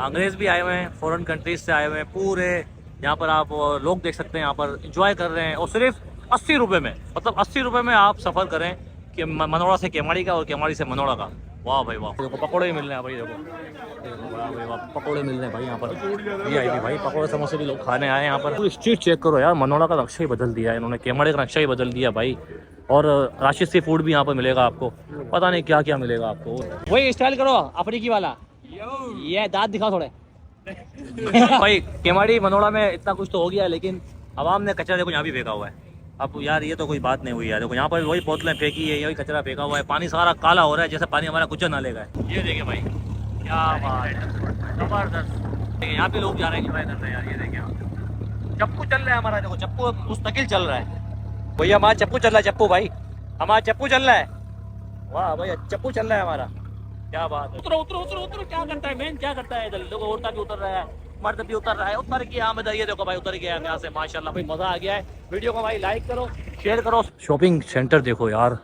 अंग्रेज भी आए हुए हैं, फॉरेन कंट्रीज से आए हुए हैं पूरे। यहाँ पर आप लोग देख सकते हैं, यहाँ पर एंजॉय कर रहे हैं और सिर्फ 80 रुपये में, मतलब 80 रुपये में आप सफ़र करें कि मनोड़ा से केमाड़ी का और केमाड़ी से मनोड़ा का। वाह भाई वाह, देखो पकौड़े भी मिल रहे हैं भाई, देखो वाह भाई वाह, पकौड़े मिल रहे हैं भाई यहाँ पर। ये आई भाई पकौड़े समोसे भी लोग खाने आए हैं यहाँ पर। पूरी स्ट्रीट चेक करो यार, मनोड़ा का नक्शा ही बदल दिया है इन्होंने, केमाड़ी का नक्शा ही बदल दिया भाई। और राशिद सी फूड भी यहाँ पर मिलेगा आपको, पता नहीं क्या क्या मिलेगा आपको। वही स्टाइल करो अफ्रीकी वाला, ये दांत दिखाओ थोड़े। भाई केमाड़ी मनोड़ा में इतना कुछ तो हो गया है, लेकिन आवाम ने कचरा देखो यहाँ भी फेंका हुआ है। अब यार ये तो कोई बात नहीं हुई यार, देखो यहाँ पर वही बोतलें फेंकी है, यही कचरा फेंका हुआ है, पानी सारा काला हो रहा है जैसे पानी हमारा कुछ नाले का है। ये देखिए भाई क्या बात है, जबरदस्त। यहाँ पे लोग जा रहे हैं एंजॉय कर रहे हैं यार। ये देखिए चप्पू चल रहा है हमारा, देखो चप्पू मुस्तकिल चल रहा है भैया, हमारा चप्पू चल रहा है, चप्पू भाई हमारा चप्पू चल रहा है। वाह भैया चप्पू चल रहा है हमारा, क्या बात है। उतरो उतरो उतरो उतरो, क्या करता है मैन, क्या करता है इधर, देखो औरता भी उतर रहा है, मर्द भी उतर रहा है, उतर गया आमद, ये देखो भाई उतर गया यहाँ से, माशाल्लाह भाई मजा आ गया है। वीडियो को भाई लाइक करो, शेयर करो। शॉपिंग सेंटर देखो यार,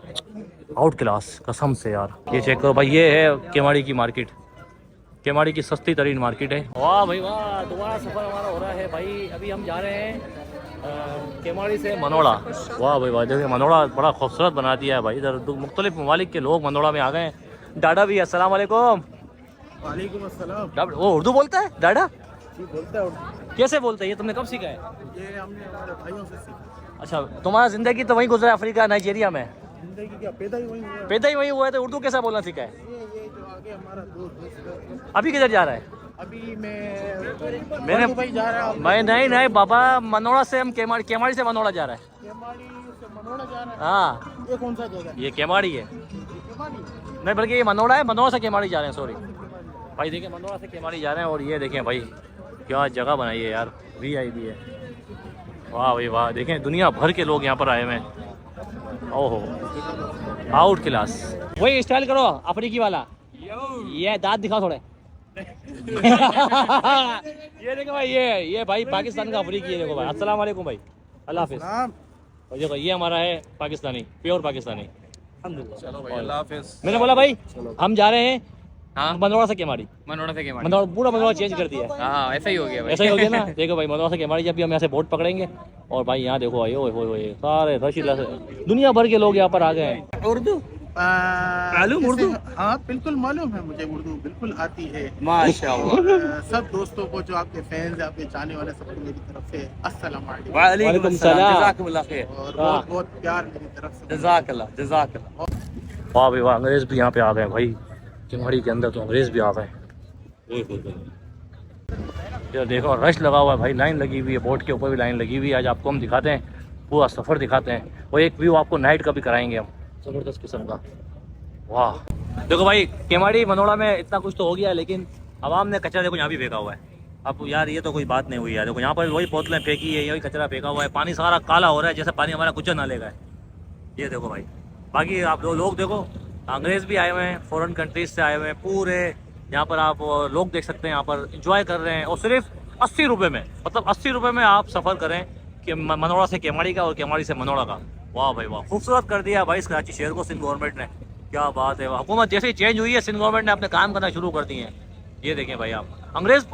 आउट क्लास कसम से यार। ये चेक करो भाई, ये है केमाड़ी की मार्केट, केमाड़ी की सस्ती तरीन मार्केट है। वाह भाई वाह, दोबारा सफर हमारा हो रहा है भाई। अभी हम जा रहे हैं केमाड़ी से मनोड़ा। वाह भाई वाह, देखिए मनोड़ा बड़ा खूबसूरत बना दिया है भाई, इधर मुख्तलिफ ममालिक के लोग मनोड़ा में आ गए हैं। डाडा भी है, अस्सलाम वालेकुम। वालेकुम अस्सलाम। वो उर्दू बोलता है डाडा? जी बोलता है उर्दू। कैसे बोलते हैं, ये तुमने कब सीखा है? ये हमने हमारे भाइयों से सीखा। अच्छा, तुम्हारा जिंदगी तो वहीं गुजरा है, अफ्रीका नाइजीरिया में? जिंदगी क्या, पैदा ही वही हुआ है। पैदा ही वहीं हुआ है, तो उर्दू कैसा बोलना सीखा है? ये जो आगे हमारा दोस्त अभी किधर जा रहा है? अभी मैं मैंने भाई जा रहा है। मैं नहीं नहीं बाबा, मनोड़ा से हम केमाड़ी से मनोड़ा जा रहा है। केमाड़ी से मनोड़ा जा रहा है। हाँ ये कौन सा जगह है? ये केमाड़ी है, केमाड़ी। नहीं बल्कि ये मनोड़ा है, मनोड़ा से केमाड़ी जा रहे हैं, सॉरी भाई। देखिए मनोड़ा से केमाड़ी जा रहे हैं, और ये देखें भाई क्या जगह बनाई है यार, VIP है। वाह भाई वाह, देखें दुनिया भर के लोग यहाँ पर आए हुए हैं। ओहो आउट क्लास। वही स्टाइल करो अफ्रीकी वाला, ये दांत दिखाओ थोड़े। ये देखो भाई, ये भाई पाकिस्तान का अफ्रीकी है, देखो भाई। अस्सलाम वालेकुम भाई, अल्लाह हाफिज़। और देखो ये हमारा है पाकिस्तानी, प्योर पाकिस्तानी। चलो भाई अल्लाह हाफिज़। मैंने बोला भाई हम जा रहे हैं हाँ मनोड़ा से केमाड़ी। मनोड़ा से केमाड़ी, मनोड़ा पूरा मनोड़ा चेंज कर दिया है। हाँ ऐसा ही हो गया भाई। ऐसा ही हो गया ना। देखो भाई मनोड़ा से केमाड़ी, जब भी हम यहाँ से बोट पकड़ेंगे, और भाई यहाँ देखो भाई ओए होए होए, सारे रशीला से दुनिया भर के लोग यहाँ पर आ गए हैं। उर्दू मालूम उर्दू? हाँ बिल्कुल मालूम है मुझे, उर्दू बिल्कुल आती है माशाअल्लाह। सब दोस्तों को, जो आपके फैंस हैं, आपके चाहने वाले, सबको मेरी तरफ से अस्सलाम वालेकुम। वालेकुम सलाम, जज़ाकल्लाह खैर। और बहुत बहुत प्यार मेरी तरफ से। जज़ाकल्लाह जज़ाकल्लाह। वाह भाई वाह, अंग्रेज भी यहाँ पे आ गए भाई, केमाड़ी के अंदर तो अंग्रेज भी आ गए। ये देखो रश लगा हुआ है भाई, लाइन लगी हुई है, बोट के ऊपर भी लाइन लगी हुई है। आज आपको हम दिखाते हैं, पूरा सफ़र दिखाते हैं, और एक व्यू आपको नाइट का भी कराएंगे हम, ज़बरदस्त किस्म का। वाह देखो भाई, केमाड़ी मनोड़ा में इतना कुछ तो हो गया है, लेकिन आवाम ने कचरा देखो यहाँ भी फेंका हुआ है। अब यार ये तो कोई बात नहीं हुई यार, देखो यहाँ पर वही बोतलें फेंकी है, यही कचरा फेंका हुआ है, पानी सारा काला हो रहा है जैसे पानी हमारा कुछ नाले का है। ये देखो भाई, बाकी आप लोग देखो, अंग्रेज भी आए हुए हैं, फॉरेन कंट्रीज से आए हुए हैं पूरे। यहाँ पर आप लोग देख सकते हैं, यहाँ पर एंजॉय कर रहे हैं, और सिर्फ 80 रुपये में, मतलब 80 रुपये में आप सफ़र करें कि मनोड़ा से केमाड़ी का और केमाड़ी से मनोड़ा का। वाह भाई वाह, खूबसूरत कर दिया भाई इस कराची शहर को सिंध गवर्नमेंट ने, क्या बात है। हुकूमत जैसे ही चेंज हुई है, सिंध गवर्नमेंट ने अपने काम करना शुरू कर दिए हैं। ये देखें भाई आप, अंग्रेज,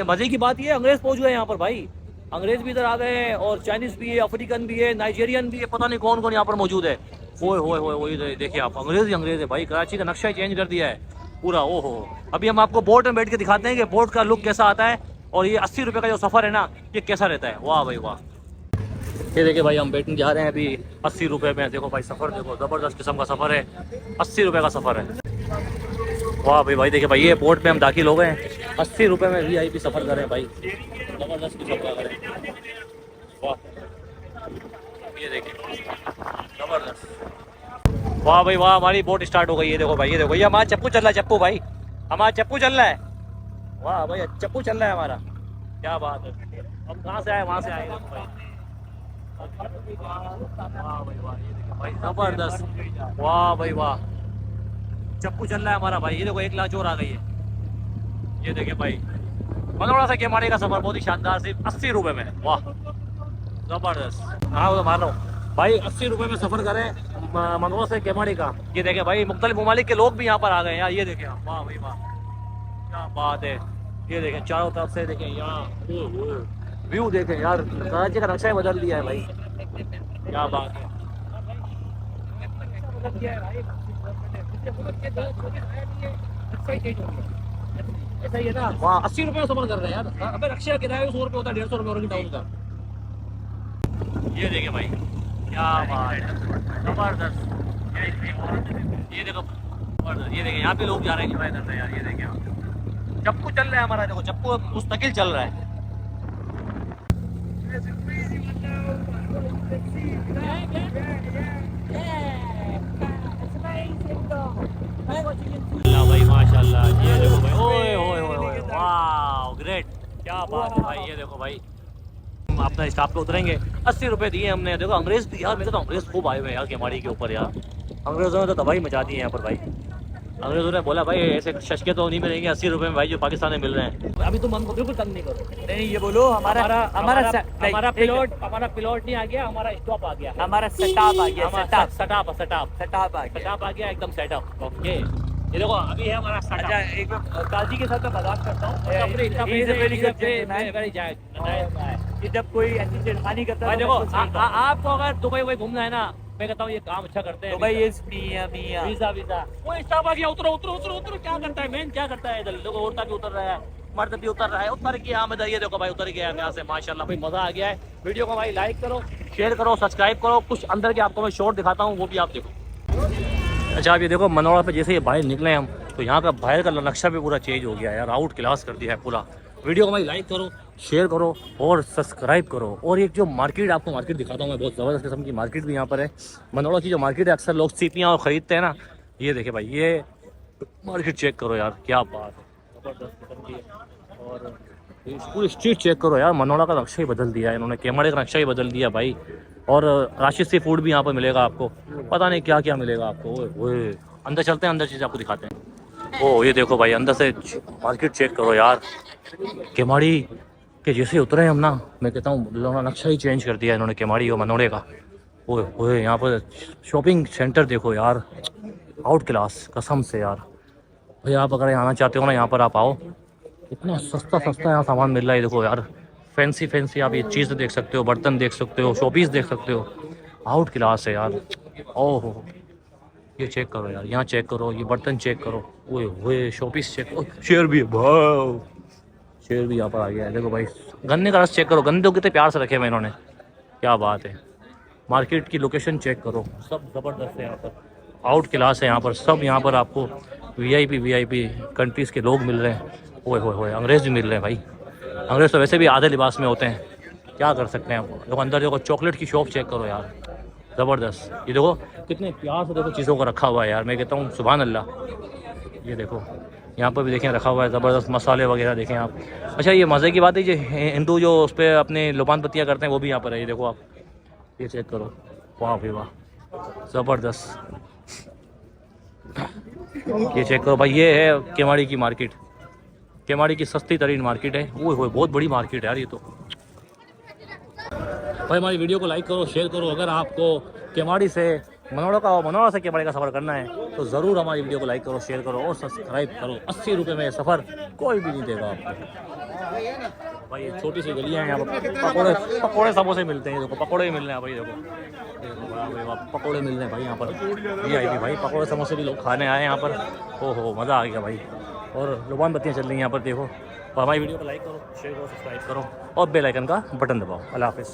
मजे की बात ये है अंग्रेज पहुँच गए यहाँ पर भाई, अंग्रेज भी इधर आ गए हैं, और चाइनीज़ भी है, अफ्रीकन भी है, नाइजीरियन भी है, पता नहीं कौन कौन यहाँ पर मौजूद है। ओए होए होए होए, देखिए आप, अंग्रेज ही अंग्रेज है भाई, कराची का नक्शा ही चेंज कर दिया है पूरा। ओहो, अभी हम आपको बोट में बैठ के दिखाते हैं कि बोट का लुक कैसा आता है, और ये 80 रुपये का जो सफ़र है ना, ये कैसा रहता है। वाह भाई वाह, ये देखिए भाई हम बैठने जा रहे हैं अभी 80 रुपये में। देखो भाई सफ़र देखो, ज़बरदस्त किस्म का सफ़र है, 80 रुपये का सफ़र है। वाह भाई भाई, देखिए भाई ये बोट में हम दाखिल हो गए हैं, 80 रुपये में VIP सफ़र करें भाई, ज़बरदस्त किस्म का करें। वाह ये देखिए ज़बरदस्त। वाह भाई वाह, हमारी बोट स्टार्ट हो गई है। देखो भाई, ये देखो, ये हमारा चप्पू चल रहा है, चप्पू भाई हमारा चप्पू चल रहा है। वाह भाई चप्पू चल रहा है हमारा, क्या बात है। हम कहाँ से आए, वहाँ से आए भाई। वाह भाई वाह, ये देखो भाई ज़बरदस्त। वाह भाई वाह, चप्पू चल रहा है हमारा भाई। ये देखो एक लाख और आ गई है। ये देखिए भाई, मनोड़ा से केमाड़ी का सफ़र बहुत ही शानदार, सिर्फ 80 रुपये में। वाह ज़बरदस्त। हाँ वो तो मान रहा हूँ भाई, 80 रुपये में सफ़र करें मनोड़ा से केमाड़ी का। ये देखें भाई, मुख्तलिफ ममालिक के लोग भी यहाँ पर आ गए हैं यार। ये देखें, वाह भाई वाह, क्या बात है। ये देखें चारों तरफ से देखें यहाँ व्यू देखें यार, कराची का नक्शा ही बदल दिया है भाई, क्या बात है। ऐसा ही है ना, वहाँ 80 रुपये में सफर कर रहे हैं यार। अबे रक्षा का किराया 100 रुपये होता है, 150 रुपये टाउन का। ये देखे भाई क्या बात है, जबरदस्त। ये देखो जबरदस्त, ये देखे यहाँ पे लोग जा रहे हैं एंजॉय कर रहे हैं यार। ये देखे चप्पू चल रहा है हमारा, देखो चप्पू मुस्तकिल चल रहा है। अल्लाह भाई माशाल्लाह, ये देखो भाई, ओए ओए ओए, वाह ग्रेट, क्या बात है भाई। ये देखो भाई हम अपना स्टॉप पे उतरेंगे, 80 रुपये दिए हमने। देखो अंग्रेज भी यार, मेरे तो अंग्रेज खूब आए हुए हैं यार केमाड़ी के ऊपर यार। अंग्रेजों ने तो तबाही मचा दी है यहाँ पर भाई। अंग्रेजों ने बोला भाई ऐसे शशके तो नहीं मिलेंगे 80 रुपये में भाई जो पाकिस्तान में मिल रहे हैं। अभी तुम हमको बिल्कुल तंग नहीं करो। नहीं ये बोलो हमारा पिलॉट नहीं आ गया, हमारा स्टॉप आ गया, हमारा सेटअप आ गया, सेटअप आ गया। एकदम सेटअप। ओके ये देखो अभी है हमारा अच्छा सेटअप। एक काजी के साथ मैं मजाक करता हूँ कि जब कोई ऐसी छेड़खानी करता है देखो आपको अगर दुबई वही घूमना है ना, मैं कहता हूँ ये काम अच्छा करते हैं। तो भाई मियां मियां वीजा वो स्टाफ आ गया, उतरो उतरो उतरो उतरो। क्या करता है मैन, क्या करता है इधर? देखो औरता भी उतर रहा है, मर्द भी उतर रहा है, उतर गया आमद। ये देखो भाई उतर गया यहाँ से, माशाल्लाह भाई मजा आ गया है। वीडियो को भाई लाइक करो, शेयर करो, सब्सक्राइब करो। कुछ अंदर के आपको मैं शॉर्ट दिखाता हूँ, वो भी आप देखो। अच्छा आप ये देखो मनोरा पे जैसे ये बाहर निकले हम, तो यहाँ का बाहर का नक्शा भी पूरा चेंज हो गया है यार, आउट क्लास कर दिया है पूरा। वीडियो को भाई लाइक करो, शेयर करो और सब्सक्राइब करो। और एक जो मार्केट, आपको मार्केट दिखाता हूँ मैं, बहुत ज़बरदस्त किस्म की मार्केट भी यहाँ पर है। मनोरा की जो मार्केट है, अक्सर लोग सीपियाँ और ख़रीदते हैं ना। ये देखे भाई, ये मार्केट चेक करो यार, क्या बात है, ज़बरदस्त किस्म की। और पूरी स्ट्रीट चेक करो यार, मनोरा का नक्शा ही बदल दिया है इन्होंने, केमाड़ी का नक्शा ही बदल दिया भाई। और राशिद सी फूड भी यहाँ पर मिलेगा आपको, पता नहीं क्या क्या मिलेगा आपको। ओए अंदर चलते हैं, अंदर चीज़ आपको दिखाते हैं। ओ ये देखो भाई अंदर से मार्केट चेक करो यार, केमाड़ी के जैसे उतरे हम ना, मैं कहता हूँ नक्शा ही चेंज कर दिया इन्होंने केमाड़ी और मनोरे का। ओए ओए यहाँ पर शॉपिंग सेंटर देखो यार, आउट क्लास कसम से यार। भाई आप अगर आना चाहते हो ना, यहाँ पर आप आओ, इतना सस्ता सस्ता यहाँ सामान मिल रहा है। देखो यार फैंसी फैंसी आप ये चीज़ देख सकते हो, बर्तन देख सकते हो, शोपीस देख सकते हो, आउट क्लास है यार। ओहो ये चेक करो यार, यहाँ चेक करो, ये बर्तन चेक करो, ओए शोपीस चेक करो, शेर भी है भाव, शेर भी यहाँ पर आ गया है। देखो भाई गन्ने का रस चेक करो, गन्ने को कितने प्यार से रखे हुए इन्होंने, क्या बात है। मार्केट की लोकेशन चेक करो, सब ज़बरदस्त है यहाँ पर, आउट क्लास है यहाँ पर सब। यहाँ पर आपको वीआईपी कंट्रीज़ के लोग मिल रहे हैं। ओए होए अंग्रेज़ भी मिल रहे हैं भाई, अंग्रेज़ तो वैसे भी आधे लिबास में होते हैं, क्या कर सकते हैं आप। देखो अंदर देखो चॉकलेट की शॉप चेक करो यार, ज़बरदस्त। ये देखो कितने प्यार से देखो चीज़ों को रखा हुआ है यार, मैं कहता हूँ सुभान अल्लाह। ये देखो यहाँ पर भी देखें रखा हुआ है ज़बरदस्त, मसाले वगैरह देखें आप। अच्छा ये मज़े की बात है, जो हिंदू जो उस पर अपने लुबान पत्तियाँ करते हैं वो भी यहाँ पर है। ये देखो आप, ये चेक करो, वाह भाई वाह ज़बरदस्त। ये चेक करो भाई, ये है केमाड़ी की मार्केट, केमाड़ी की सस्ती तरीन मार्केट है। वो बहुत बड़ी मार्केट है यार ये तो। भाई हमारी वीडियो को लाइक करो, शेयर करो। अगर आपको केमाड़ी से मनोरा से केमाड़ी का सफ़र करना है तो ज़रूर हमारी वीडियो को लाइक करो, शेयर करो और सब्सक्राइब करो। 80 रुपये में सफ़र कोई भी नहीं देगा आपको। भाई छोटी सी गलियाँ हैं यहाँ पर, पकौड़े समोसे मिलते हैं। देखो पकौड़े मिल रहे हैं भाई, देखो पकौड़े मिल रहे हैं भाई यहाँ पर। VIP भाई पकौड़े समोसे भी लोग खाने आए यहाँ पर। ओहो मज़ा आ गया भाई। और लुबान बत्तियाँ चल रही हैं यहाँ पर देखो। और हमारी वीडियो को लाइक करो, शेयर करो, सब्सक्राइब करो और बेल आइकन का बटन दबाओ। अल्लाह हाफ़िज़।